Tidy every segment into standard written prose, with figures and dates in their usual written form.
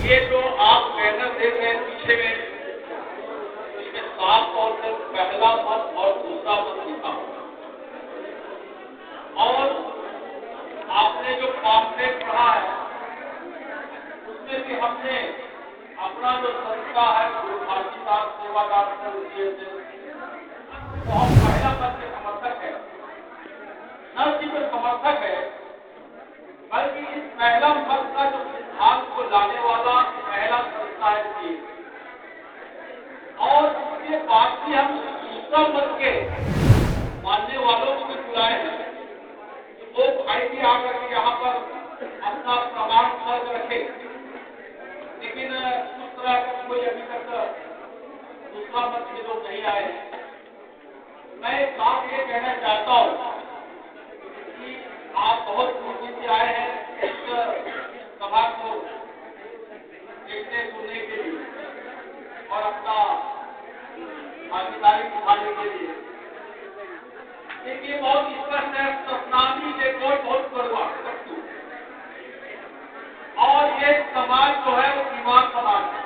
ये जो आप बैनर देख रहे हैं पीछे में, इसमें साफ तौर से पहला मत और दूसरा मत लिखा और आपने जो पॉम्पलेट पढ़ा है उसमें भी हमने अपना जो संस्था है वो भागीदार सेवादार दिए थे, तो हम पहला मत के समर्थक है, न सिर्फ समर्थक है बल्कि इस पहला मत का जो सिद्धांत को लाने वाला पहला संस्था है और इसके बाद भी हम दूसरा मत के मानने वालों को भी बुलाए हैं कि वो भाई भी आकर के यहाँ पर अपना प्रमाण पत्र रखे, लेकिन उस तरह का कोई अभी तक दूसरा मत के लोग नहीं आए हैं। मैं एक बात ये कहना चाहता हूँ कि आप बहुत दूर से आए हैं इस सभा को देखने सुनने के लिए और अपना भागीदारी दिखाने के लिए। देखिए बहुत स्पष्ट है, सतनामी रिकॉर्ड बहुत बड़ा और ये समाज जो है वो बीमार समाज है।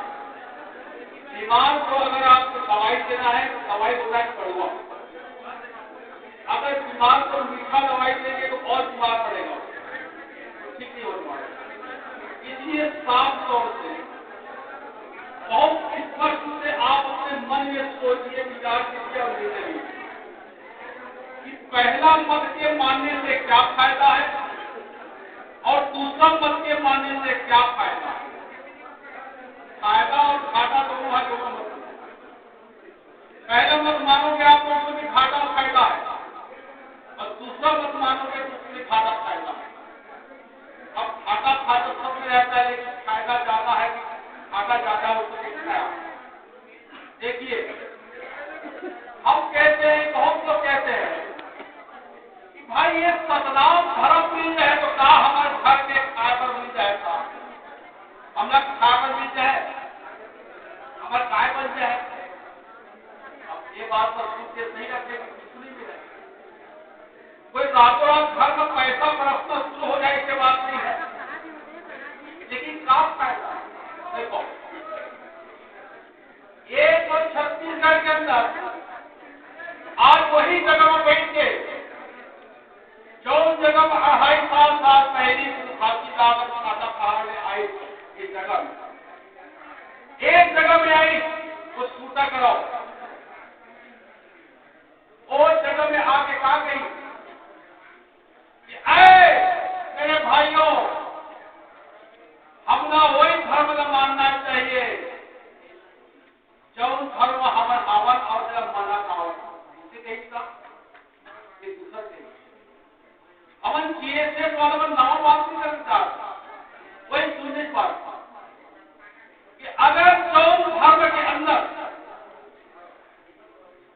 बीमार को अगर आपको दवाई देना है तो दवाई होता है कड़वा, अगर बीमार को मीठा दवाई देंगे तो और बीमार पड़ेगा, तो ठीक नहीं होने वाला। इसलिए साफ तौर से बहुत स्पष्ट से आप अपने मन में सोचिए, विचार कीजिए और लीजिए कि पहला मत के मानने से क्या फायदा है और दूसरा मत के मानने से क्या फायदा है। फायदा और घाटा दोनों है, दोनों मत। पहला मत मानोगे आप तो उसमें घाटा और फायदा है और दूसरा मत मानोगे तो उसमें घाटा फायदा है। अब घाटा फायदा सब में रहता है, लेकिन फायदा ज्यादा है कि घाटा ज्यादा है उसको देखना है। देखिए हम कहते हैं, बहुत लोग कहते हैं कि भाई ये सतनाम धर्म मिल जाए तो क्या हमारे घर के खाए पर मिल जाएगा, हम लोग खाए पर मिल जाए, हमारे काय बन जाए। अब ये बात पर सुनते नहीं रखे सुनी भी है, कोई रातों रात घर में पैसा बरसना शुरू हो जाए इसके बात नहीं है, लेकिन काम फायदा देखो। ये तो छत्तीसगढ़ के अंदर आज वही जगह में बैठ के जो जगह में 2.5 साल पहली फांसी लागत माता पहाड़ में आई, इस जगह में एक जगह में आई वो छूटा कराओ, और जगह में आके कहा गई कि मेरे भाइयों हम ना वही धर्म का मानना चाहिए जो धर्म हमारे हवन और जब मना का हमन किए से वाला नाम बात नहीं करता, वही सुनने पर कि अगर जौन धर्म के अंदर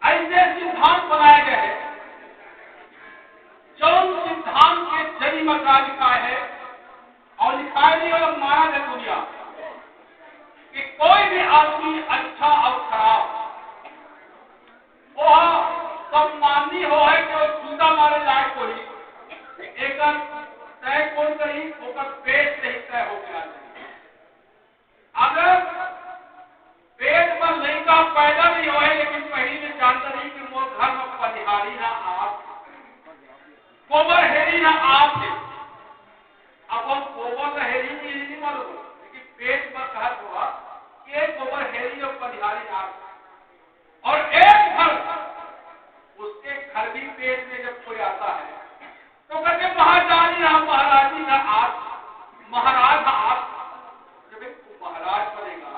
ऐसे सिद्धांत बनाए गए हैं, जौन सिद्धांत के जरी मका लिखा है और लिखा नहीं और माना है दुनिया कि कोई भी आदमी अच्छा और खराब वो सम्मानी हो है कि वो जूता मारे जाए, कोई एक तय कौन करी होकर पेट से ही तय हो गया। अगर पेट पर लड़का पैदा नहीं हो लेकिन पहले जानता नहीं कि वो घर में पनिहारी ना आप गोबर हेरी ना आप थे, अब हम गोबर हेरी नहीं मालूम, लेकिन पेट पर कहा हुआ कि एक गोबर हेरी और पनिहारी आप और एक घर, उसके घर भी पेट में जब कोई आता है तो कहते महारानी ना महाराजी ना आप महाराज आप, जब एक महाराज बनेगा,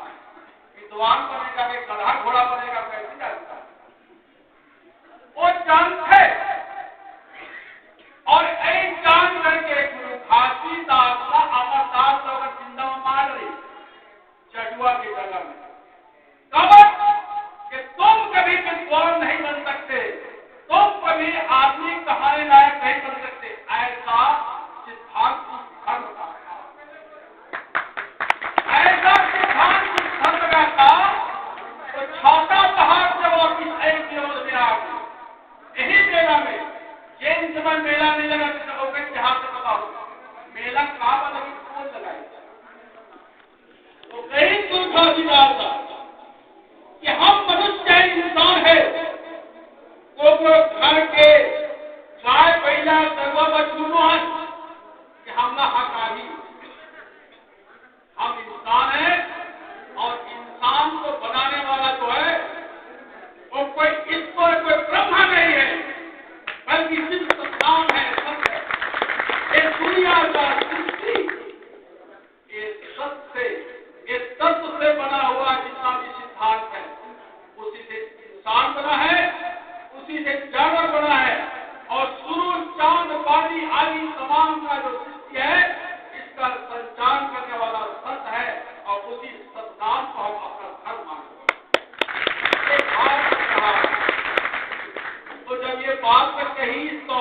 विद्वान बनेगा, एक गधा घोड़ा बनेगा, कैसे जानता वो जानते और एक जान करके फांसी दासला अमरदास अगर जिंदा मार रही चटुआ की जगह में कब कि तुम कभी विद्वान नहीं बन सकते, तुम कभी आदमी कहानी लायक नहीं बन सकते, ऐसा सिद्धांत उस घर शाकाहारी, हम इंसान हैं और इंसान को बनाने वाला जो है वो कोई ईश्वर, कोई ब्रह्मा नहीं है, बल्कि सिर्फ सत्तान है, सत्य। ये दुनिया का सृष्टि ये सत्य, ये तत्व से बना हुआ जितना भी सिद्धांत है, उसी से इंसान बना है, उसी से जानवर बना है, और सूरज, चांद, पानी आदि तमाम का जो सृष्टि है इसका संचालन करने वाला सत्य है, और उसी सत्तान को हम अपना धर्म मानते हैं। तो जब ये बात कही तो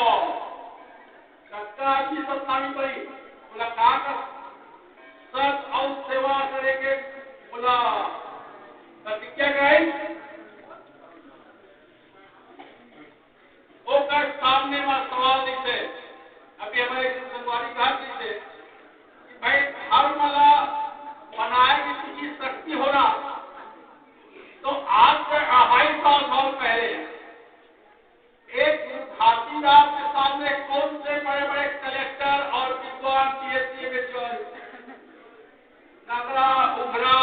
आदमी सत्नामी पड़ी, बोला कहा कर सत और सेवा करेंगे, बोला प्रतिज्ञा कराई, वो का सामने में सवाल लिखे। अभी हमारे संगवारी कहा थे कि भाई धर्मला बनाएगी तुझी शक्ति होना, तो आज से 250 साल पहले एक घासीदास के सामने कौन से बड़े बड़े कलेक्टर और विद्वान पीएचडी में नगरा उभरा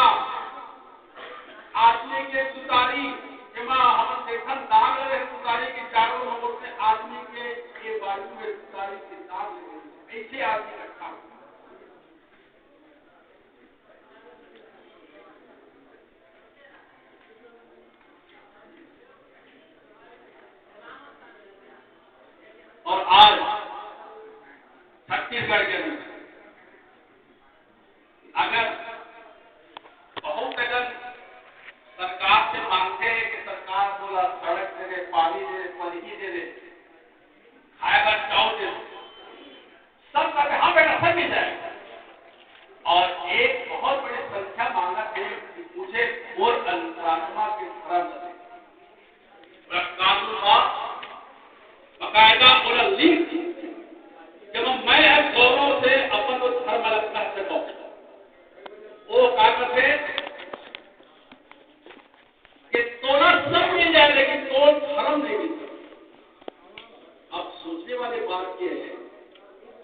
आदमी के तुतारी जमा हम देखन दाग लगे तुतारी के चारों लोगों से आदमी के ये बाजू में तुतारी के दाग लगे, ऐसे आदमी रखा। और आज छत्तीसगढ़ के अंदर अगर बहुत अगर सरकार से मांगते हैं कि सरकार बोला सड़क दे दे, पानी दे दे, पलही दे दे, खाएगा चाव दे दे, सब कहते हाँ बेटा सब मिल जाएगा। और एक बहुत बड़ी संख्या मांगा थे कि मुझे और अंतरात्मा के धर्म दे, कानून बकायदा और लिंक जब मैं गौरव से अपन को धर्म अलग कर सको, वो कागज है कि तोला सब मिल जाए लेकिन तो धर्म नहीं मिल सकता। अब सोचने वाली बात यह है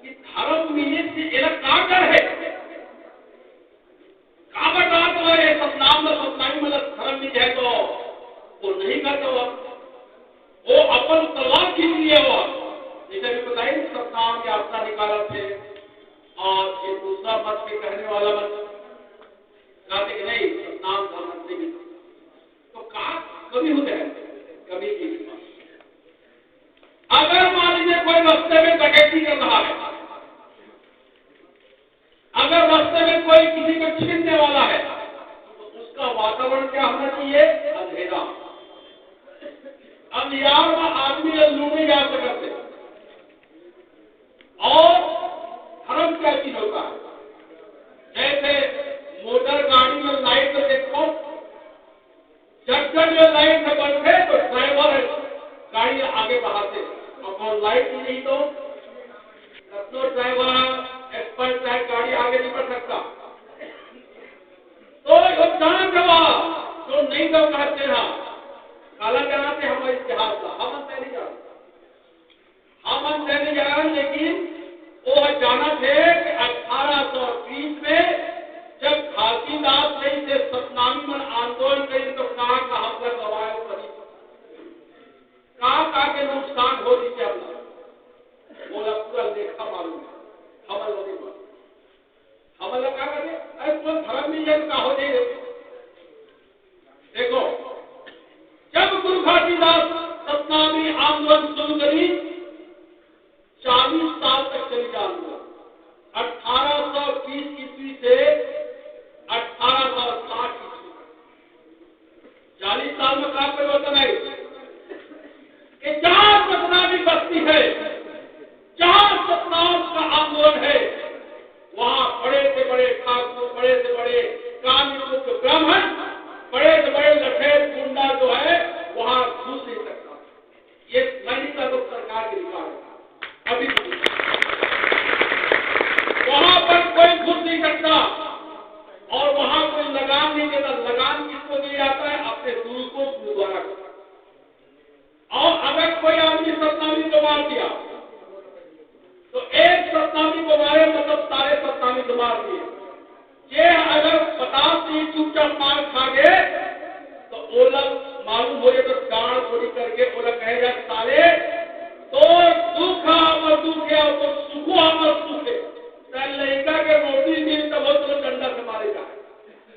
कि धर्म मिलने से अलग कागर है, कागज तो है सतनाम में सतनामी मतलब धर्म मिल जाए तो वो नहीं करते, वो अपन तलवार खींच लिए हुआ, जैसे भी बताइए सतनाम की आपदा निकाला थे, और ये दूसरा मत के कहने वाला मत कहते कि नहीं सतनाम धर्म नहीं, तो कहा कभी हो जाए कभी की। अगर मान लीजिए कोई रास्ते में डकैती कर रहा है, अगर रास्ते में कोई किसी को छीनने वाला है, तो उसका वातावरण क्या होना चाहिए? अंधेरा। अंधियार में आदमी लूटे जा सकते, और धर्म क्या चीज होता है? जैसे मोटर गाड़ी में लाइट देखो, जब जो लाइट में बढ़ते तो ड्राइवर गाड़ी आगे बढ़ाते, और लाइट ही नहीं तो ड्राइवर एक्सपर्ट चाहे गाड़ी आगे नहीं बढ़ सकता। तो जाना जवाब जो नहीं तो कहते हैं काला जानते हमारे इतिहास का, हम नहीं जानते, हम नहीं जान, लेकिन वो जाना थे कि 1820 में जब घासीदास ने इसे सतनामी मन आंदोलन करी तो कहा हमला गवाए करी, कहा के नुकसान हो रही हमला, बोला पूरा लेखा मालूम है, हमला नहीं मालूम, हमला क्या करे? अरे कोई धर्म नहीं है क्या हो जाए? देखो जब गुरु घासीदास सतनामी आंदोलन शुरू करी, 40 साल तक चली आंदोलन, 1820 ईस्वी से 1860 ईस्वी, 40 साल में क्या परिवर्तन है कि जहां सतनामी बस्ती है, जहां सतनाम का आंदोलन है, वहां बड़े से बड़े ठाकुर, बड़े से बड़े कानून ब्राह्मण, बड़े से बड़े लठेर गुंडा जो है वहां घुस नहीं सकता। ये मैंने का तो सरकार के रिकॉर्ड है, अभी वहां पर कोई घुस नहीं सकता, और वहां कोई लगान नहीं देता। लगान किसको दिया जाता है? अपने गुरु को गुरु द्वारा। और अगर कोई आदमी सतनामी को मार दिया तो एक सतनामी को मारे मतलब सारे अरे तो दुख हमर दुखे और तो सुखो हमर सुखे, लड़का के रोटी दी तब तो डंडा से मारेगा।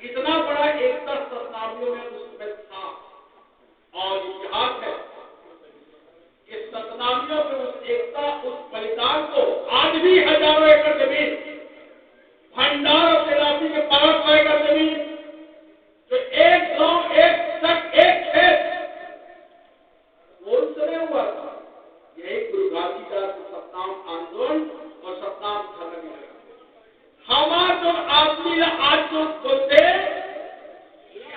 इतना बड़ा एकता सतनामियों में उसमें था। और इतिहास है कि सतनामियों में उस एकता, उस बलिदान को आज भी हजारों एकड़ जमीन, भंडार और तेलापी के 500 एकड़ जमीन, जो एक गांव, एक तक, एक खेत कौन से हुआ था, यही गुरु घासीदास सतनाम आंदोलन और सतनाम धर्म में हमारा जो आदमी आज जो बोलते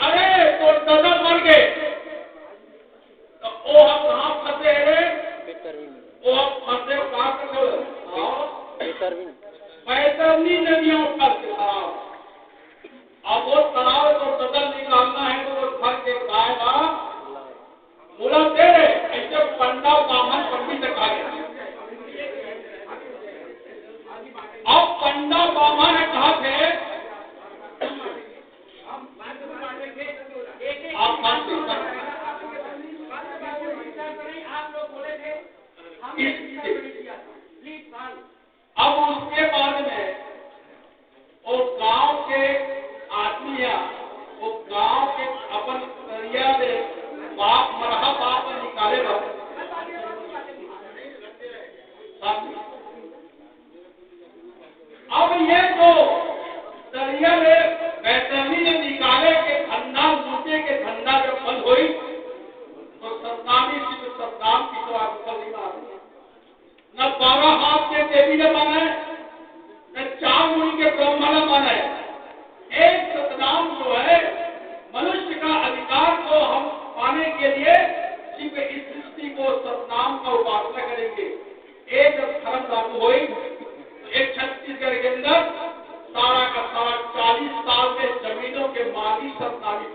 अरे तो दादा मर गए तो वो हम कहाँ फंसे हैं, वो हम फंसे कहाँ कर बैतरनी नदियों पर अब वो तालाब को बदल निकालना है तो वो घर के गायबा बोला दे ऐसे पंडा बामन पंडित कहा गया। अब पंडा बामन ने कहा थे आप लोग बोले थे अब उसके बाद में वो गांव के आदमी वो गांव के अपन करिया दे बाप मरहा बाप निकाले अब ये जो दरिया में बैतरनी ने निकाले के धंधा लूटे के धंधा जब बंद हुई तो सतनामी सिर्फ सतनाम की तो आपको नहीं मालूम न 12 हाथ के देवी ने माना है न 4 मुनि के ब्रह्मा ने माना है। एक सतनाम जो है मनुष्य का अधिकार को हम पाने के लिए सिर्फ इस सृष्टि को सतनाम का उपासना करेंगे। एक जब धर्म लागू हुई तो एक छत्तीसगढ़ के अंदर सारा का सारा 40 साल में जमीनों के मालिक सतनामी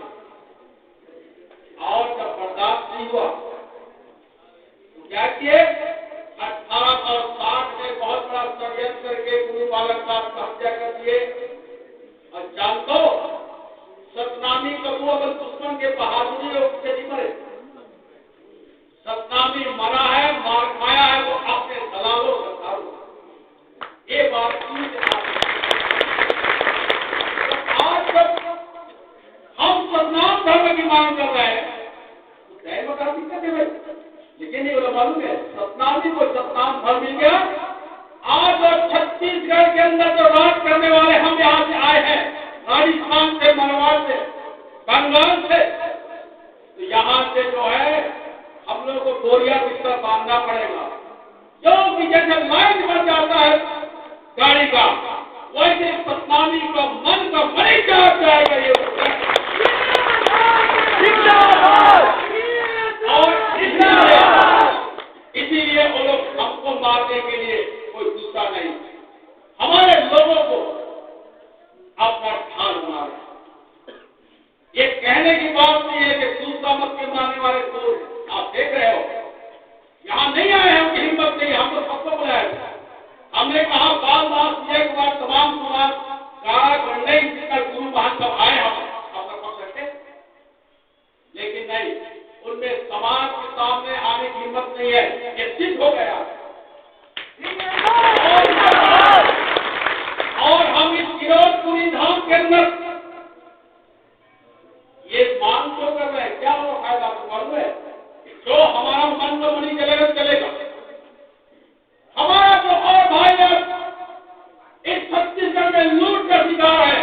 और जब बर्दाश्त नहीं हुआ तो क्या किए 1860 में बहुत बड़ा षड्यंत्र करके गुरु बालक साहब का हत्या कर दिए। और जान दो सतनामी कबू अगर दुश्मन के बहादुरी और नहीं मरे, सतनामी मरा है, मार खाया है वो अपने दलालों सरकारों। ये बात आज जब हम सतनाम धर्म की मांग कर रहे हैं तो दैव का दिक्कत है भाई, लेकिन ये मालूम है सतनामी को सतनाम धर्म मिल गया। आज और छत्तीसगढ़ के अंदर जो राज करने वाले हम यहाँ से आए हैं, राजस्थान से, मरवाड़ से, बंगाल से, तो यहाँ से जो है हम लोग को बोरिया बिस्तर बांधना पड़ेगा। क्योंकि जैसे लाइट बन जाता है गाड़ी का, वैसे सतनामी का मन का मरी जाएगा ये। और इसीलिए वो लोग हमको मारने के लिए कोई दूसरा नहीं, हमारे लोगों को अपना ढाल बना रहे। ये कहने की बात नहीं है कि दूसरा मत के मारने वाले तो आप देख रहे हो यहाँ नहीं आए हैं, उनकी हिम्मत नहीं, हम तो सबको बुलाया। हमने कहा बाल दास एक बार तमाम समाज गाड़ा गंडे गुरु महान सब आए, हम अपना पक्ष रखते, लेकिन नहीं, उनमें समाज के सामने आने की हिम्मत नहीं है। ये सिद्ध हो गया और हम इस गिरोधपुरी धाम के अंदर ये मांग क्यों कर रहे हैं, क्या हो फायदा आपको मालूम है? जो हमारा मन में मनी चलेगा चलेगा, हमारा जो और भाई इस छत्तीसगढ़ में लूट का शिकार है,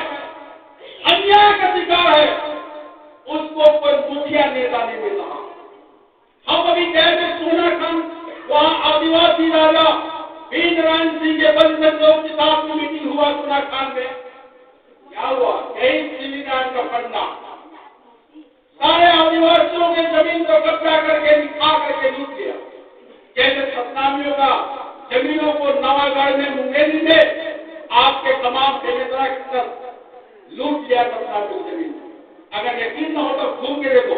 अन्याय का शिकार है, उसको कोई मुखिया नेता नहीं मिल रहा। हम अभी गए थे सोनाखंड, वहां आदिवासी राजा वीरनारायण सिंह के बंधन लोग के साथ में मीटिंग हुआ सोनाखंड में। क्या हुआ? यही शिवनारायण का फंडा सारे आदिवासियों के जमीन को कब्जा करके निखा करके लूट लिया। जैसे सतनामियों का जमीनों को नवागढ़ में मुंगेरी में आपके तमाम बेमेतरा के अंदर लूट लिया सतनामियों जमीन। अगर यकीन न हो तो घूम के देखो,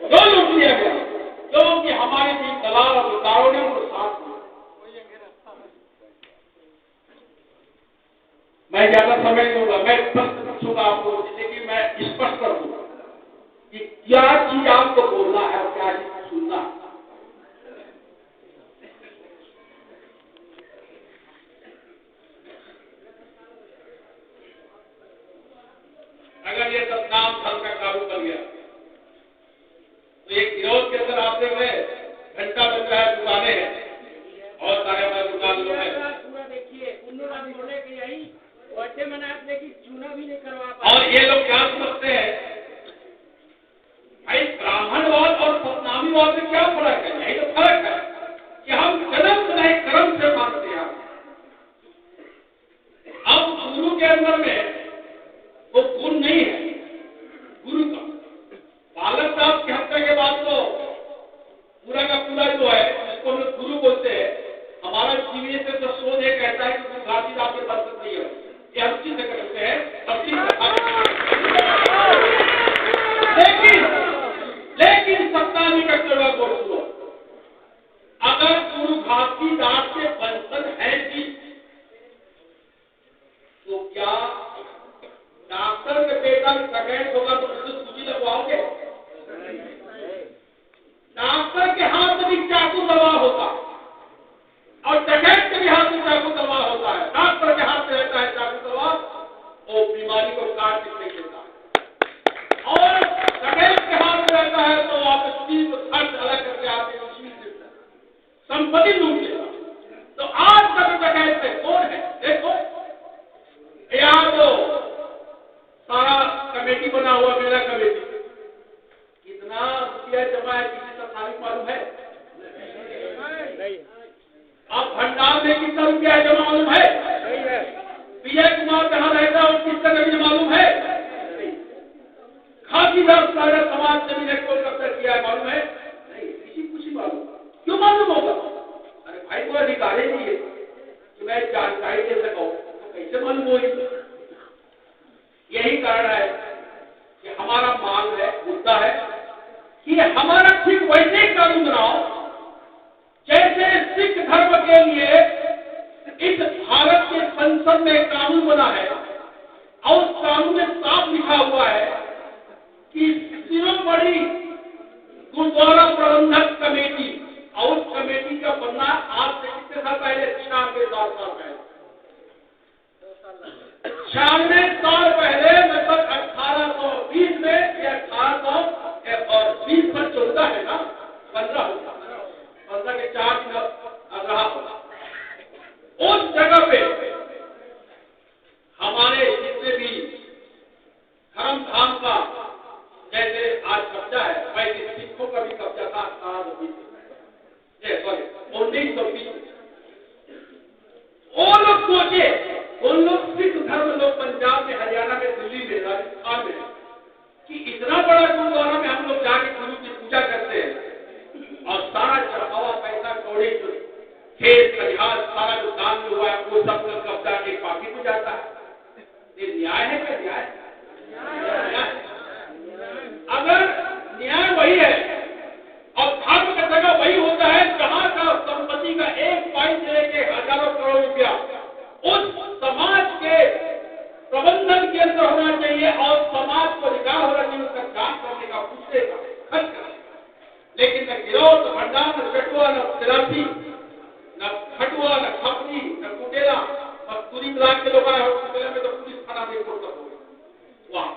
जो लूट लिया गया, क्योंकि हमारे भी दलाल और उतारों ने उनको साथ दिया। मैं ज्यादा समय दूंगा, मैं स्पष्ट पूछूंगा आपको, जिससे कि मैं स्पष्ट कर दूंगा कि क्या चीज आपको बोलना है और क्या चीज सुनना है। चालू कर लिया। तो एक गिरोह के अंदर आपने घंटा बज रहा है, दुकानें हैं और सारे हमारे दुकान लोग हैं। पूरा देखिए बोले कि यही बर्थडे मनाते लेकिन चूना भी नहीं करवा पाए। और ये लोग क्या समझते हैं भाई, ब्राह्मणवाद और सतनामीवाद में क्या फर्क है? यही तो फर्क है कि हम जन्म से नहीं कर्म से मानते हैं। अब गुरु के अंदर में वो गुण नहीं है गुरु का। बालक साहब की हत्या के बाद तो पूरा का पूरा जो है जिसको हम लोग गुरु बोलते हैं, हमारा जीवन से तो शोध ये कहता है कि घासीदास के बरकत नहीं है, ये हम चीज से करते हैं सब चीज। लेकिन सत्तानी का कड़वा बोल सुनो, अगर गुरु घासीदास के बंधन है जी, तो क्या डॉक्टर के बेटा में डकैत होगा तो उससे सूची लगवाओगे? डॉक्टर के हाथ में भी चाकू दवा होता और डकैत के भी हाथ में चाकू दवा होता है। डॉक्टर के हाथ में रहता है चाकू दवा, वो बीमारी को काट के नहीं देता, और डकैत के हाथ में रहता है तो आप चीज खर्च अलग करके आते संपत्ति लूट लेगा। तो आज तक डकैत में कौन है? देखो यहाँ तो सारा कमेटी बना हुआ, मेरा कमेटी कितना रुपया जमा है किसी का तारीख मालूम है? अब भंडार में कितना रुपया जमा मालूम है? विजय कुमार जहाँ रहता है किसका कभी मालूम है? घासीदास सारा समाज जमीन को कब्जा किया है मालूम है? नहीं, किसी कुछ ही मालूम। क्यों मालूम होगा? अरे भाई को अधिकार नहीं है कि मैं जानकारी दे सकूं, तो कैसे मालूम होगी? यही कारण है कि हमारा मांग है, मुद्दा है कि हमारा ठीक वैसे ही कानून बनाओ जैसे सिख धर्म के लिए इस भारत के संसद में कानून बना है और उस कानून में साफ लिखा हुआ है कि शिरोमणि गुरुद्वारा प्रबंधक कमेटी, और उस कमेटी का बनना आज से कितने साल पहले? 96 साल पहले, 96 साल पहले, लगभग 1820 में या 1820 पर 14 है ना, 15 होगा, 15 के 4 दिन अगला होगा। उस जगह पे हमारे जितने भी धर्म धाम का जैसे आज कब्जा है, वैसे सिखों का भी कब्जा था 1920। वो लोग सोचे, उन लोग सिख धर्म लोग पंजाब में, हरियाणा में, दिल्ली में, राजस्थान में, कि इतना बड़ा गुरुद्वारा में हम लोग जाके गुरु की पूजा करते हैं और सारा चढ़ावा पैसा कौड़ी खेत खलिहान सारा जो दान में हुआ है वो सब का कब्जा एक पार्टी को जाता है। ये न्याय है क्या? न्याय? अगर न्याय वही है और धर्म का जगह वही होता है जहां का संपत्ति का एक पॉइंट से लेके हजारों करोड़ रुपया उस समाज के प्रबंधन के अंदर होना चाहिए और समाज को अधिकार होना चाहिए उसका काम करने का, पूछने का, खर्च करने। लेकिन न गिरोह, न भंडार, न चटुआ, न सिरासी, न खटुआ, न खपरी, न कुटेला, बस पूरी ब्लाक के लोग आए हॉस्पिटल में तो पुलिस थाना में रिपोर्ट कर दोगे। वहां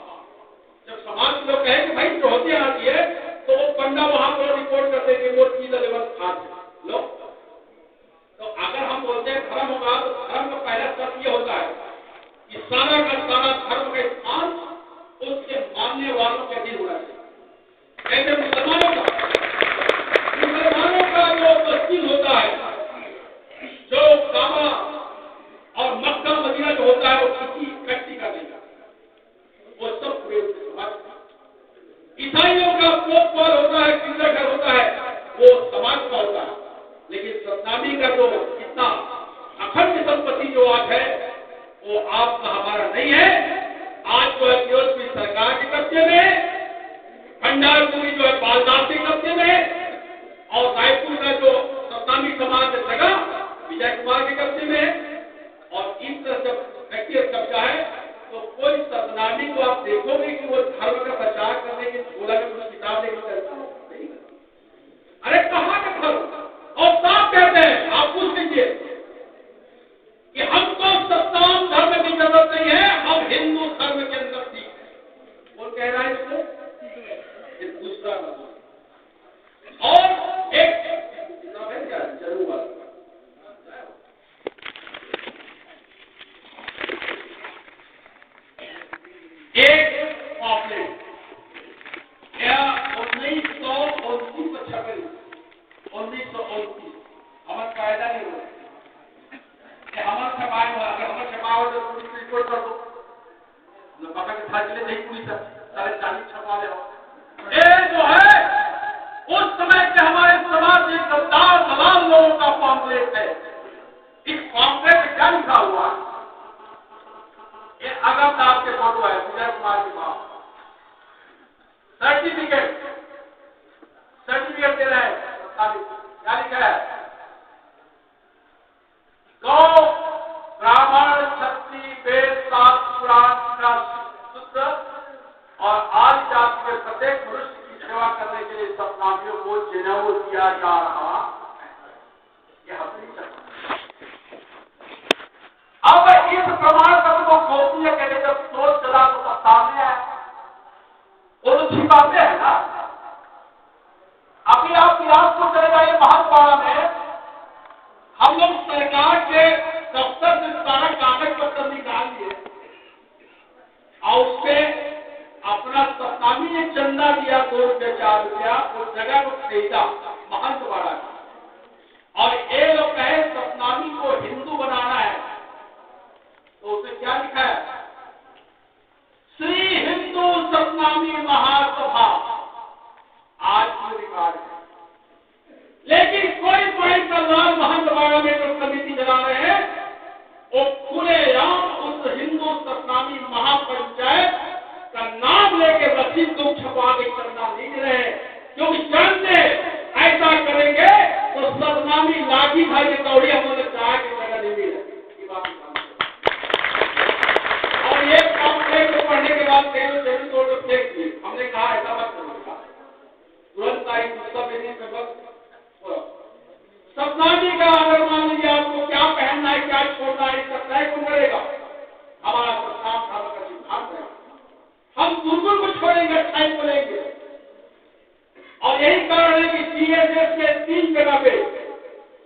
जब समाज के लोग कहे कि भाई चौहती आती है तो वो पंडा वहां पर रिपोर्ट करते कि वो चीज लेवल खास लो। तो अगर हम बोलते हैं धर्म होगा तो धर्म का पहला शर्त ये होता है कि सारा का सारा धर्म का स्थान उसके मानने वालों के अधीन होना चाहिए। जैसे मुसलमानों का जो मस्जिद होता है, जो काबा और मक्का मदीना जो होता है वो किसी व्यक्ति का नहीं, वो सब पूरे समाज। ईसाइयों का पोप पॉल होता है, गिरजाघर होता है, वो समाज का होता है। लेकिन सतनामी का जो इतना अखंड संपत्ति जो आज है वो आपका हमारा नहीं है। आज जो है केवल की सरकार के कब्जे में, भंडारपुरी जो है बालदास के कब्जे में, और रायपुर का जो सतनामी समाज जगह विजय कुमार के कब्जे में है। और इस तरह जब व्यक्तिगत कब्जा है तो कोई सतनामी को आप देखोगे कि वो धर्म का प्रचार करने की झोला में कुछ किताब लेकर चलता हो नहीं। अरे कहाँ का धर्म? और साफ कहते हैं, आप पूछ लीजिए कि हमको सत्ताम धर्म की जरूरत नहीं है, हम हिंदू धर्म के अंदर ठीक है। कौन कह रहा है इसको? दिखा चले नहीं पूरी सारे चालीस छपा ले ये जो है उस समय के हमारे समाज के गद्दार दलाल लोगों का पॉम्पलेट है। इस पॉम्पलेट में क्या लिखा हुआ है? ये अगम दास के फोटो है, विजय कुमार की मां सर्टिफिकेट दे रहे हैं। क्या लिखा है? गौ ब्राह्मण क्षत्रिय वेद शास्त्र पुराण का सूत्र और आदि जाति के प्रत्येक मनुष्य की सेवा करने के लिए सपनामियों को जनेऊ दिया जा रहा है। यह अपनी अब इस प्रमाण पत्र को गोपनीय कहते जब सोच चला तो सब सामने है और अच्छी बातें है ना। अभी आप इलाज को चले जाइए महात्मा में हम लोग सरकार के दफ्तर से सारा कागज पत्र निकाल लिए और उससे अपना सत्तामी ने चंदा दिया 2 रुपये 4 रुपया उस जगह को खरीदा महंत वाला और ये लोग कहे सतनामी को हिंदू बनाना है तो उसे क्या लिखा है? श्री हिंदू सतनामी महासभा आज की रिकॉर्ड है। लेकिन कोई कल्याण महंतवाड़ा में जो समिति चला रहे हैं वो खुलेआम उस हिंदू सतनामी महापंचायत का नाम लेके रसीद को छपा के चंदा नहीं दे रहे क्योंकि जानते ऐसा करेंगे तो सतनामी लाठी भाई के कौड़ी हम लोग चाह के जगह नहीं मिले। और ये पॉम्पलेट को पढ़ने के बाद कई तोड़ कर फेंक दिए। हमने कहा ऐसा मत करो, तुरंत आई सतनामी का अगर मान लीजिए आपको क्या पहनना है क्या छोड़ना है इसका तय कौन करेगा? हमारा सत्नाम धर्म का सिद्धांत है। हम दुर्गुण को छोड़ेंगे, अच्छाई को लेंगे और यही कारण है कि जीएसएस के 3 जगह पे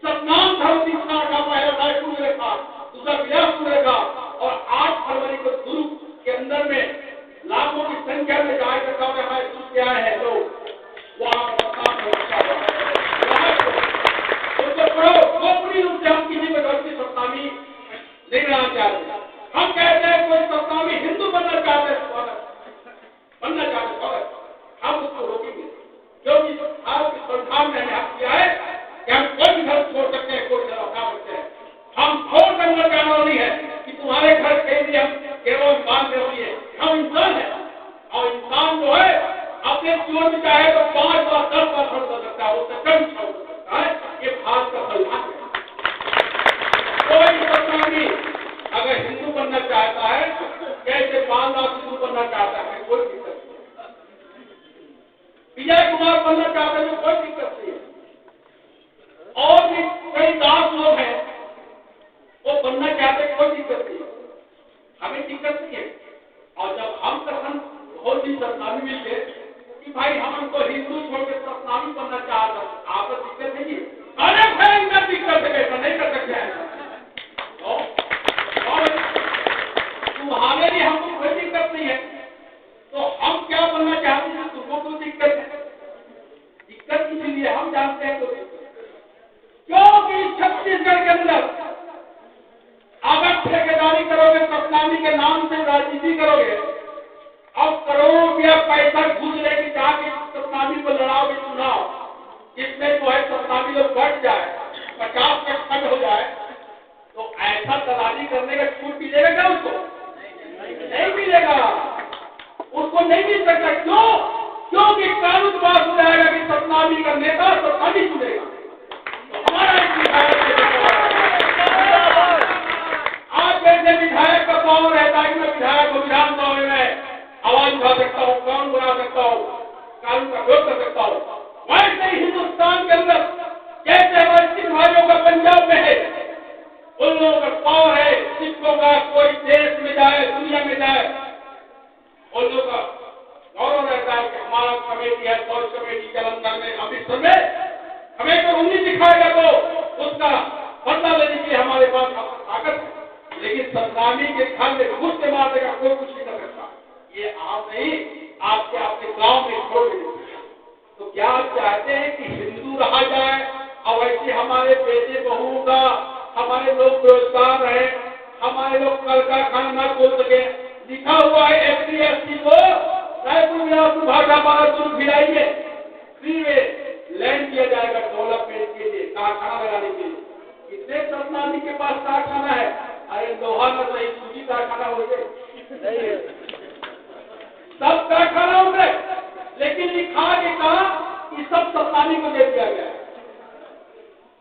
सतनाम धर्म शिक्षा का पहला रायपुर रेखा दूसरा बिलासपुर रेखा और 8 फरवरी को दुर्ग के अंदर में लाखों की संख्या में जाए करता हुए हमारे दूर से आए हैं लोग वहां गोपनीय रूप से हम किसी प्रकार की सत्तामी नहीं रहना चाहते। हम कहते हैं कोई सत्तामी हिंदू बनना चाहते हैं हम उसको रोकेंगे क्योंकि भारत के संविधान में हमें हक दिया है कि हम कोई भी धर्म छोड़ सकते हैं, कोई धर्म अपना सकते हैं। हम छोड़ करना चाहना नहीं है कि तुम्हारे घर कहीं भी हम केवल मान करती है। हम इंसान है और इंसान जो है अपने जीवन में चाहे तो 5 बार 10 बार छोड़ सकता है, उससे कम छोड़ सकता है। ये भारत का संविधान है। कोई सत्तामी अगर हिंदू बनना चाहता है कैसे 5 लाख हिंदू बनना चाहता है कोई दिक्कत नहीं। विजय कुमार बनना चाहते हैं कोई दिक्कत नहीं है और भी कई दास लोग हैं वो बनना चाहते हैं कोई दिक्कत नहीं, हमें दिक्कत नहीं है। और जब हम कथन बहुत ही सतनामी मिलते कि भाई हम उनको हिंदू छोड़ के सतनामी बनना चाहते हैं आपको दिक्कत है जी? अरे भाई इतना दिक्कत है कैसा नहीं कर सकते हैं तुम्हारे लिए हमको कोई दिक्कत नहीं है तो हम क्या बनना चाहते हैं तुमको कोई दिक्कत है? दिक्कत इसीलिए हम जानते हैं क्योंकि छत्तीसगढ़ के अंदर अगर ठेकेदारी करोगे सतनामी के नाम से राजनीति करोगे और करोड़ों रुपया पैसा घुस लेके जाके सतनामी को लड़ाओगे चुनाव इसमें जो है सतनामी लोग बढ़ जाए 50 का खंड हो जाए तो ऐसा दलाली करने का छूट मिलेगा क्या उसको? नहीं मिलेगा, उसको नहीं मिल सकता। क्यों? क्योंकि कानून पास हो जाएगा कि सतनामी का नेता सतनामी चुनेगा। तो हमारा एक विधायक आज जैसे विधायक का पावर रहता है कि मैं विधायक को विधानसभा में आवाज उठा सकता हूँ, कानून बना सकता हूँ, कानून का विरोध कर सकता हूँ। वैसे ही हिंदुस्तान के अंदर जैसे हमारे 3 भाइयों का पंजाब में है उन लोगों का पावर है सिखों का कोई देश में जाए दुनिया में जाए उन लोगों का गौरव रहता है कि हमारा कमेटी है फौज कमेटी जालंधर में अमृतसर में हमें तो उंगली दिखाएगा तो उसका बदला लेने के लिए हमारे पास ताकत है। लेकिन सतनामी के घर में घुस के मार देगा कोई कुछ नहीं कर सकता। ये आप नहीं आपके अपने गांव में छोड़ देते। तो क्या आप चाहते हैं कि हिंदू रहा जाए और वैसे हमारे बेटे बहुओं का हमारे लोग बेरोजगार रहे, हमारे लोग कल कारखाना न खोल सके? लिखा हुआ है एफडीएस दुर्गापुर भाटा बारापुर भिलाई में फ्री में लैंड दिया जाएगा डेवलपमेंट के लिए, कारखाना लगाने के लिए। कितने सतनामी के पास कारखाना है? अरे लोहा में सही सूजी कारखाना हो गए, सब कारखानाओं में, लेकिन लिखा के कहा कि सब सतनामी को दे दिया गया।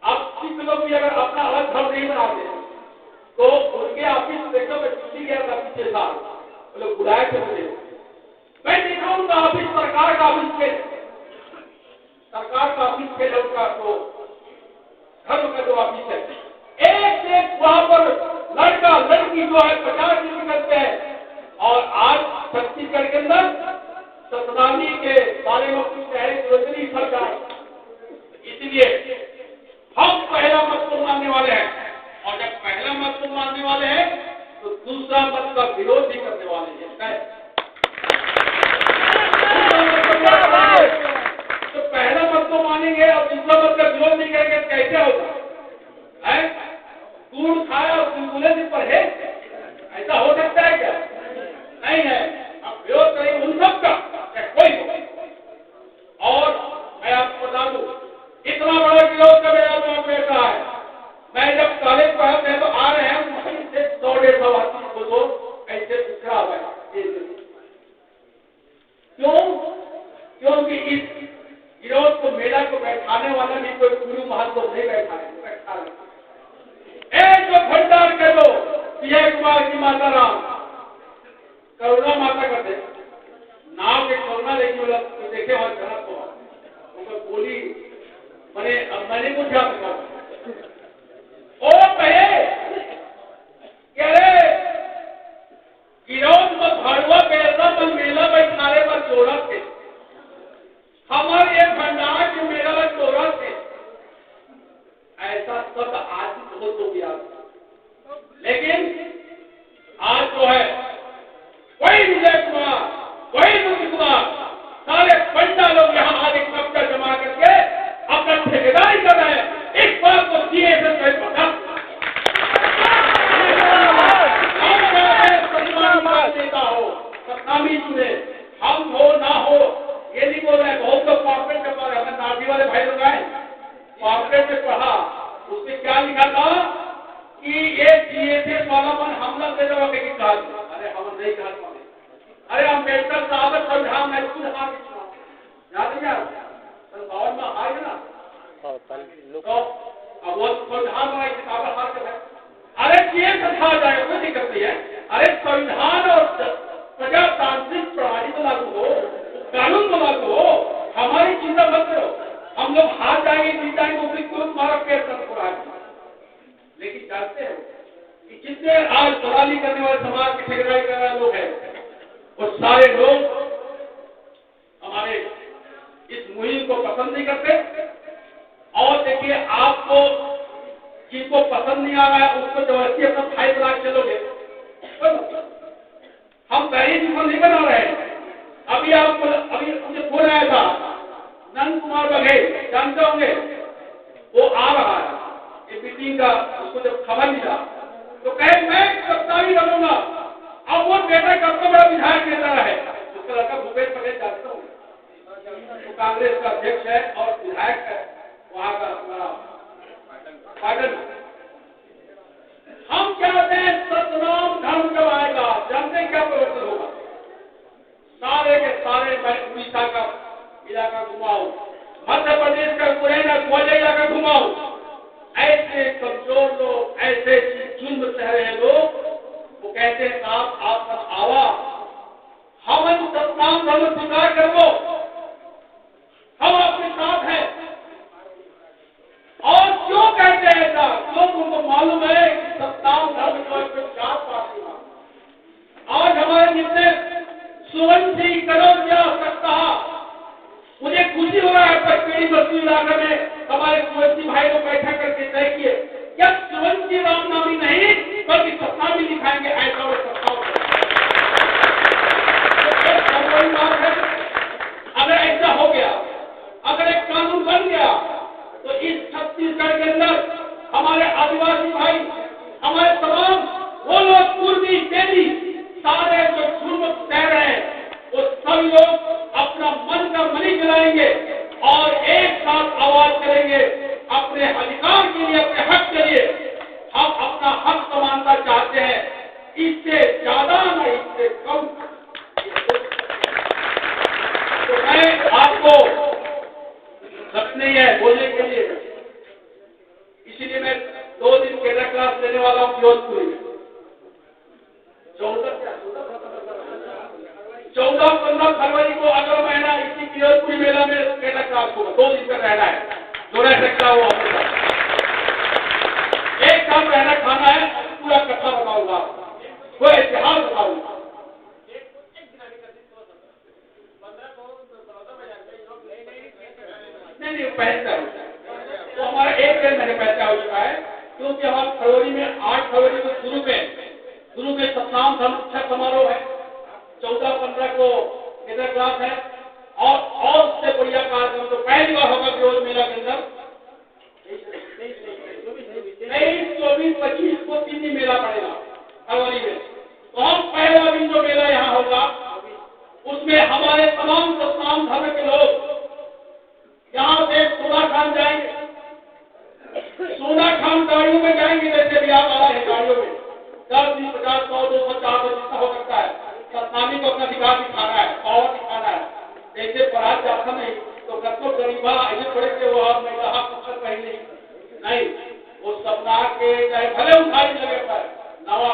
अब सिख लोग भी अगर अपना अलग घर नहीं बनाते तो उनके ऑफिस देखो, मैं छुट्टी गया था पिछले साल, वो लोग बुलाए थे मुझे, मैं देखा उनका ऑफिस सरकार का ऑफिस के, सरकार का ऑफिस के लोग का तो धर्म का जो ऑफिस है, एक वहां पर लड़का लड़की जो है 50 डिग्री करते हैं। और आज छत्तीसगढ़ के अंदर सतनामी के बारे में कुछ कहे तो इतनी सरकार, इसलिए हम पहला मत को मानने वाले हैं, और जब पहला मत को मानने वाले हैं तो दूसरा मत का विरोध भी करने वाले हैं। तो पहला मत को मानेंगे और दूसरा मत का विरोध नहीं करेंगे, कैसे होगा? है गुड़ खाया और गुलगुले से परहेज, ऐसा हो सकता है क्या? नहीं है। अब विरोध करें उन सब का, कोई हो। और मैं आपको बता दूं, इतना बड़ा विरोध का मेरा नाम बैठा है। मैं जब कॉलेज पढ़ते हैं तो आ रहे हैं वहीं से 100-150 आदमी को तो ऐसे उखड़ा हुआ है। क्यों? क्योंकि इस विरोध को, मेला को बैठाने वाला भी कोई गुरु महंत तो नहीं बैठा है। एक जो भंडार के दो विजय कुमार की माता राम करुणा माता करते नाव के करुणा लेके वाला देखे और जनक को उनका गोली मैंने कुछ याद कर ओ कहे अरे विरोध में भड़वा बेलना पर मेला बैठाने पर जोड़ा थे, हमारे ये भंडार के मेला में जोड़ा थे। ऐसा सब आज बहुत हो गया, लेकिन आज जो है वही विजय कुमार, वही मुनि कुमार, सारे पंडा लोग यहाँ आज एक कब्जा जमा करके अपना ठेकेदारी कर रहे हैं। इस बात को सीए से पता नेता हो, सतनामी चुने, हम हो ना हो ये नहीं बोल रहे। बहुत लोग कॉर्पोरेट में पढ़े, हमें नाजी वाले भाई लोग आए कॉर्पोरेट में पढ़ा, उसमें क्या लिखा था कि ये जीएसएस वाला मन हमला दे दो कि कहा। अरे हम नहीं कहा, अरे अम्बेडकर साहब संविधान में खुद हार याद नहीं यार संविधान में हार ना तो अब वो संविधान में किताबें हार कर है। अरे जीएसएस हार जाए कोई दिक्कत नहीं है। अरे संविधान और प्रजातांत्रिक प्रणाली तो लागू हो, कानून तो लागू हो, हमारी चिंता मत करो। हम लोग हार जाएंगे, जीत जाएंगे, उससे क्यों तुम्हारा पेड़ तक पड़ा है। लेकिन जानते हो कि जितने आज दलाली करने वाले समाज की ठेकेदारी करने वाले लोग हैं, वो सारे लोग हमारे इस मुहिम को पसंद नहीं करते। और देखिए, आपको जिनको पसंद नहीं आ रहा है उसको जबरदस्ती अपना भाई बना के चलोगे। हम पहले दुश्मन नहीं बना रहे हैं। अभी मुझे फोन आया था, नंद कुमार बघेल जानते होंगे, वो आ रहा है ये मीटिंग का। उसको जब खबर मिला तो कहे मैं सत्तावी बनूंगा। अब वो बेटा कब तो बड़ा विधायक नेता है, उसका लड़का भूपेश बघेल जानते होंगे, तो कांग्रेस का अध्यक्ष है और विधायक है वहां का हमारा पाटन। हम चाहते हैं सतनाम धर्म जब आएगा, जानते क्या परिवर्तन होगा? सारे के सारे उड़ीसा का इलाका घुमाओ, मध्य प्रदेश का मुरैना ग्वालियर इलाका घुमाओ, ऐसे कमजोर लोग, ऐसे जुल्म सह रहे लोग, वो कहते हैं साहब आप सब आवा, हम सतनाम धर्म स्वीकार कर लो, हम आपके साथ हैं। और क्यों कहते हैं ऐसा? क्यों? तुमको मालूम है कि सतनाम धर्म को जात पाती है। आज हमारे जितने सुवर्ण सिंह करोड़िया सकता, मुझे खुशी हो रहा है पचपेड़ी बस्ती इलाके में हमारे सुवर्ण भाई को बैठा करके तय किए क्या सुवर्ण सिंह राम नामी नहीं बल्कि सत्ता भी दिखाएंगे। ऐसा और सत्ता अगर ऐसा हो गया, अगर एक कानून बन गया तो इस छत्तीसगढ़ के अंदर हमारे आदिवासी भाई, हमारे तमाम वो लोग पूर्वी तेली सारे जो जुर्म सह रहे हैं वो सब लोग मिलाएंगे और एक साथ आवाज करेंगे अपने अधिकार के लिए, अपने हक के लिए। हम अपना हक समानता चाहते हैं, इससे ज्यादा न इससे कम। तो मैं आपको वक्त नहीं है बोलने के लिए, इसीलिए मैं 2 दिन केरला क्लास लेने वाला हूँ जोधपुर में। 14-15 फरवरी को अगला महीना इसी जोधपुरी मेला में केरला क्लास होगा। 2 दिन का रहना है, जो रह सकता हो एक साथ रहना, खाना है, पूरा कथा बताऊंगा, कोई इतिहास बताऊंगा। नहीं पहले तो हमारा 1 डेढ़ महीने पहले हो चुका है, क्योंकि हम फरवरी में 8 फरवरी को गुरु के सतनाम धर्म शिक्षा समारोह है, 14-15 को केरला क्लास है, और उससे बढ़िया कार्यक्रम तो पहली बार होगा विरोध मेला के अंदर 23, 24, 25 को 3 दिन मेला पड़ेगा फरवरी में। तो हम पहला दिन जो मेला यहाँ होगा उसमें हमारे तमाम सतनाम धर्म के लोग यहाँ से सोना खान जाएंगे, सोना खान गाड़ियों में जाएंगे, जैसे बिहार वाला है गाड़ियों में 10, 20, 50, 100, 200, 400 जितना हो सकता है। सतनामी को अपना अधिकार दिखाना है, पावर दिखाना है। जैसे परात जाता नहीं तो कत्तो गरीबा ऐसे पड़े के वो और मैं कहा पुस्तक पहले नहीं, वो सपना के चाहे भले उठाई लगे पर नवा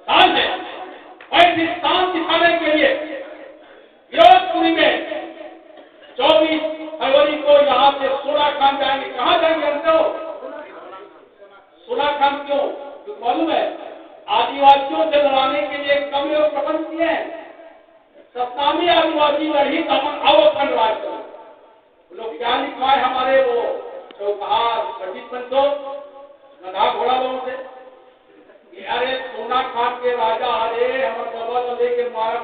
शान है। ऐसी शान दिखाने के लिए विरोधपुरी में 24 फरवरी को यहाँ से सोना खान जाएंगे। कहाँ जाएंगे जानते हो? सोना खान क्यों? तो मालूम है, आदिवासियों से लड़ाने के लिए कम लोग प्रबंध किए हैं। सतनामी आदिवासी लड़ी तमन अवखंड राज करो। लोग क्या लिखा है हमारे वो चौकहार पंडित बंधो गधा घोड़ा लोगों से, अरे सोना खान के राजा अरे हमारे बाबा को लेके मारा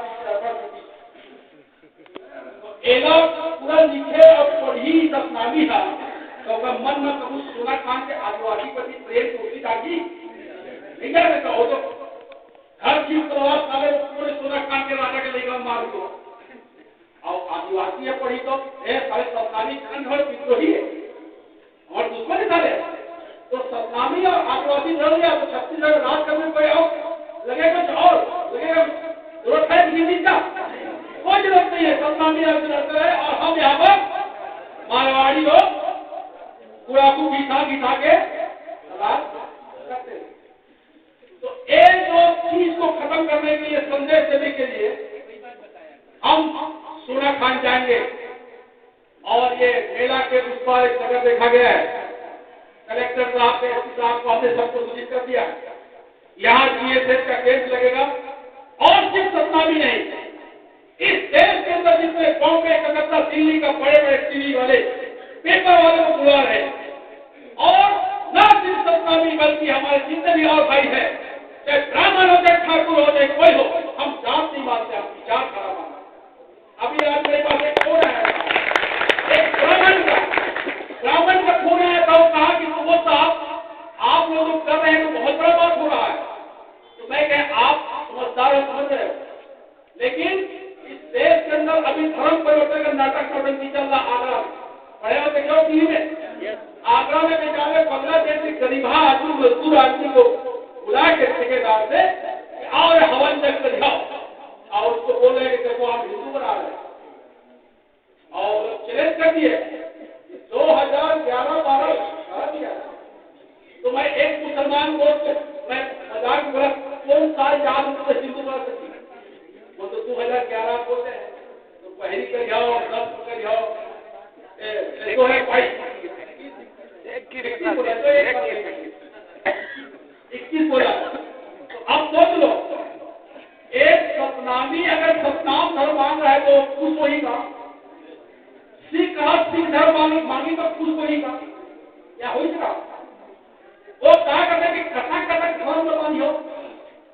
पूरा लिखे और पढ़ी सतनामी था तो मन में कबू सोना खान के आदिवासी प्रति प्रेम कोशिश आगी नहीं जा सकता हो। तो हर चीज प्रवास साले पूरे सोना खान के राजा के लेकर मार दो और आदिवासी है पढ़ी तो सारे सतनामी खंड और विद्रोही है और दुश्मन साले। तो सतनामी और आदिवासी लड़ लिया तो छत्तीसगढ़ राज करने कोई और लगेगा कुछ और लगेगा, जरूरत है किसी चीज का? कोई जरूरत नहीं है। सतनामी लड़ते रहे और हम यहाँ पर मारवाड़ी लोग पूरा को घिसा के करते हैं। तो एक दो चीज को खत्म करने के लिए, संदेश देने के लिए हम सोना खान जाएंगे। और ये मेला के उस पर एक जगह देखा गया है, कलेक्टर साहब ने एसपी साहब को हमने सबको सूचित कर दिया। यहाँ जीएसएस का केस लगेगा और सिर्फ सतनामी नहीं, इस देश के अंदर जितने बॉम्बे, कलकत्ता, दिल्ली का बड़े बड़े टीवी वाले, पेपर वाले को बुला रहे और न सिर्फ सतनामी बल्कि हमारे जितने भी और भाई है, चाहे ब्राह्मण हो, चाहे ठाकुर हो, चाहे कोई हो, हम जात नहीं मानते, हम विचार खराब मानते। अभी आज मेरे पास एक फोन आया, एक ब्राह्मण का फोन आया था, वो कहा कि वो साहब आप लोग कर रहे हैं तो बहुत बड़ा बात हो रहा है। तो मैं कह आप समझदार हो, समझ रहे हो, लेकिन इस देश के अंदर अभी धर्म परिवर्तन का नाटक नौटंकी चल रहा। आगरा पढ़े हो देखो टीवी में, आगरा में बेचारे बांग्लादेश के गरीबा आदमी, मजदूर आदमी को बुला के ठेकेदार से और हवन जग कर जाओ और उसको बोल रहे कि देखो आप हिंदू बना रहे और चैलेंज कर दिए। 2011-12 दिया। तो मैं एक मुसलमान को मैं मजाक बोला, कौन सा याद तो हिंदू बना सकती, वो तो 2011 बोलते हैं तो पहली कर जाओ, 10 कर जाओ, तो है भाई 21 बोला। तो अब सोच लो, एक सतनामी अगर सतनाम धर्म मांग रहा है तो खुश वही का, सिख धर्म मांगी तो खुश वही का, क्या हो रहा? वो कहा करते कि कथा धर्म मानी हो।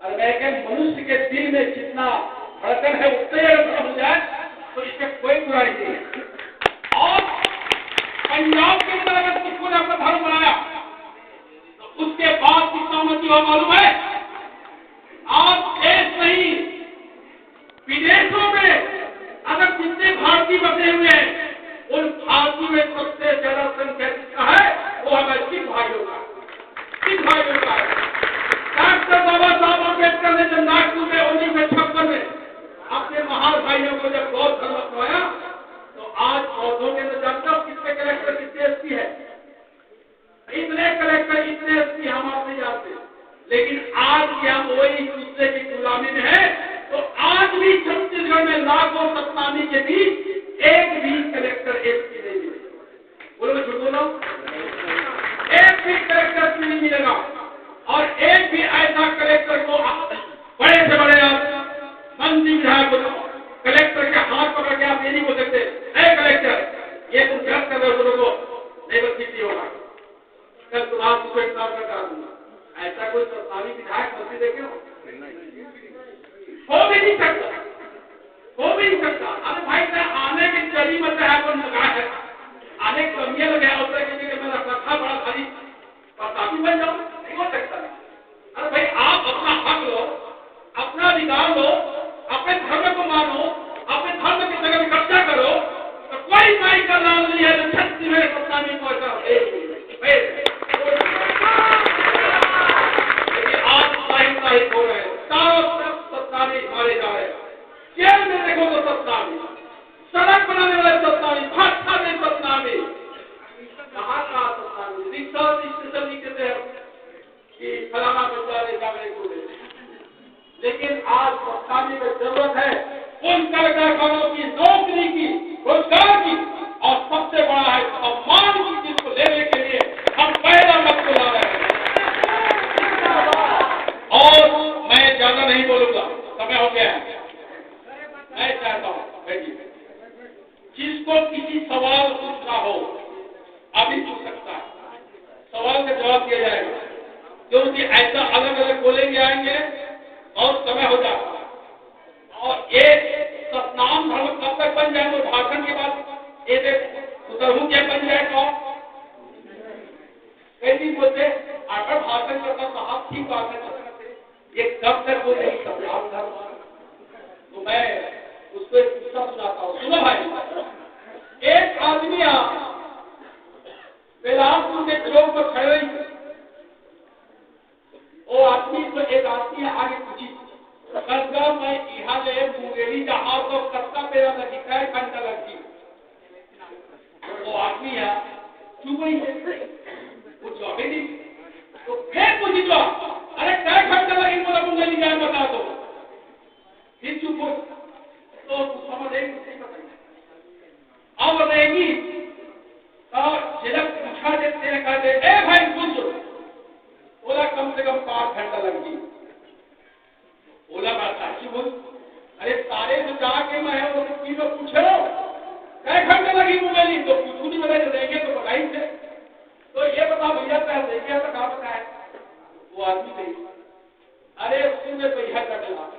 अरे मैं कह, मनुष्य के दिल में जितना धड़कन है उतने अगर हो जाए तो इसमें कोई बुराई नहीं है। और पंजाब के अंदर अगर सिखों ने अपना धर्म बनाया तो उसके बाद कितना उन्नति हुआ मालूम है? आज देश नहीं विदेशों में अगर जितने देखो तो सतनामी, सड़क बनाने वाले सतनामी, भाषा में सतनामी, कहाँ कहाँ सतनामी, रिक्शा स्टेशन नहीं कहते हैं कि फलाना बच्चा ले जाने को दे। लेकिन आज सतनामी में जरूरत है उन कारखानों की, नौकरी की, रोजगार की, और सबसे बड़ा है सम्मान की, जिसको लेने के लिए हम पहला मत को ला रहे हैं। और मैं ज्यादा नहीं बोलूंगा, समय हो गया है। मैं चाहता हूँ बैठिए, जिसको किसी सवाल पूछना हो अभी पूछ सकता है, सवाल का जवाब दिया जाएगा, क्योंकि ऐसा अलग अलग बोलेंगे आएंगे और समय हो जाता है। और एक सतनाम धर्म कब तक बन जाए, तो भाषण के बाद ये उतरहू क्या बन जाए, तो कई बोलते अगर भाषण करता साहब ठीक बात है, ये कब तक बोलेगी सतनाम धर्म। तो मैं उसको एक किस्सा सुनाता हूँ, सुनो भाई। एक आदमी बेलासपुर के चौक पर खड़े, वो आदमी को एक आदमी आगे पूछी, कसगा मैं यहाँ ले मुंगेरी जहां तो कसका मेरा लगी क्या घंटा लगती। वो आदमी है चुप नहीं है, वो जवाब ही नहीं। तो फिर पूछी तो अरे क्या घंटा लगी, बोला मुंगेरी जाए बता दो। फिर चुप हो तो समझेगी अब रहेगी। तो झलक पूछा देते हैं, कहते ए भाई पूछ, बोला कम से कम 5 घंटा लगती। बोला बात साची बोल, अरे सारे तो जाके मैं पूछो क्या घंटे लगी मुझे, तो पूछू नहीं बता देंगे तो बताई थे। तो ये बता भैया क्या देंगे, तो कहा बताए। वो आदमी गई, अरे उसमें भैया कटला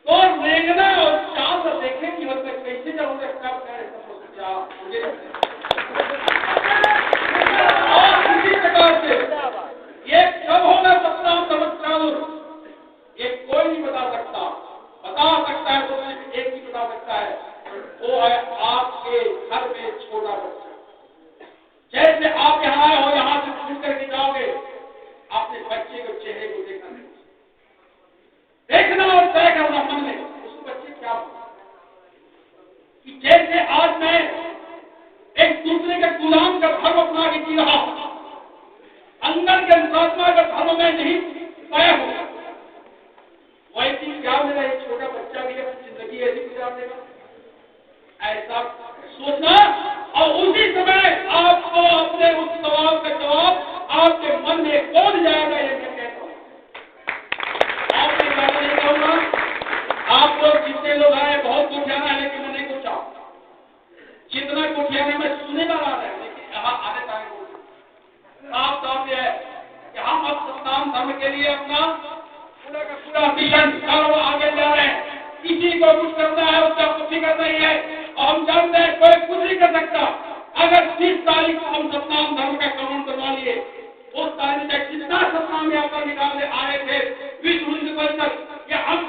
तो रेंगना और चांद देखे कि मतलब कैसे जाऊंगा, क्या बताया मुझे। और इसी प्रकार से ये कब होगा सप्ताह चमत्कार, ये कोई नहीं बता सकता है तो सिर्फ एक ही बता सकता है, वो है आपके घर में छोटा बच्चा। जैसे आप यहाँ आए हो, यहाँ से छूट करके जाओगे, अपने बच्चे के चेहरे को देखना और तय करना मन में उस बच्चे क्या हो। कि जैसे आज मैं एक दूसरे के गुलाम का धर्म अपना के जी रहा हूं, अंदर के अंतरात्मा का धर्म में नहीं पाया हूं, वैसी क्या मेरा एक छोटा बच्चा भी अपनी जिंदगी ऐसी गुजार देगा, ऐसा सोचना। और उसी समय आपको अपने उस सवाल का जवाब आपके मन में कौन जाएगा, ये मैं कहता हूँ। आपने ज्यादा नहीं कहूंगा, आप लोग जितने लोग आए बहुत कुठियाना है, लेकिन मैं नहीं पूछा जितना कुठियाना में सुने ना रहा है, लेकिन यहाँ आने का साफ साफ यह है कि हम अब सतनाम धर्म के लिए अपना पूरा का पूरा मिशन कर्म आगे जा रहे हैं। किसी को कुछ करना है उसका कुछ नहीं करना ही है, और हम जानते हैं कोई कुछ नहीं कर सकता। अगर 30 तारीख को हम सतनाम धर्म का श्रवण करवा लिए, उस तारीख तक जितना सतनाम यात्रा निकालने आए थे विश्व हिंदू परिषद, या हम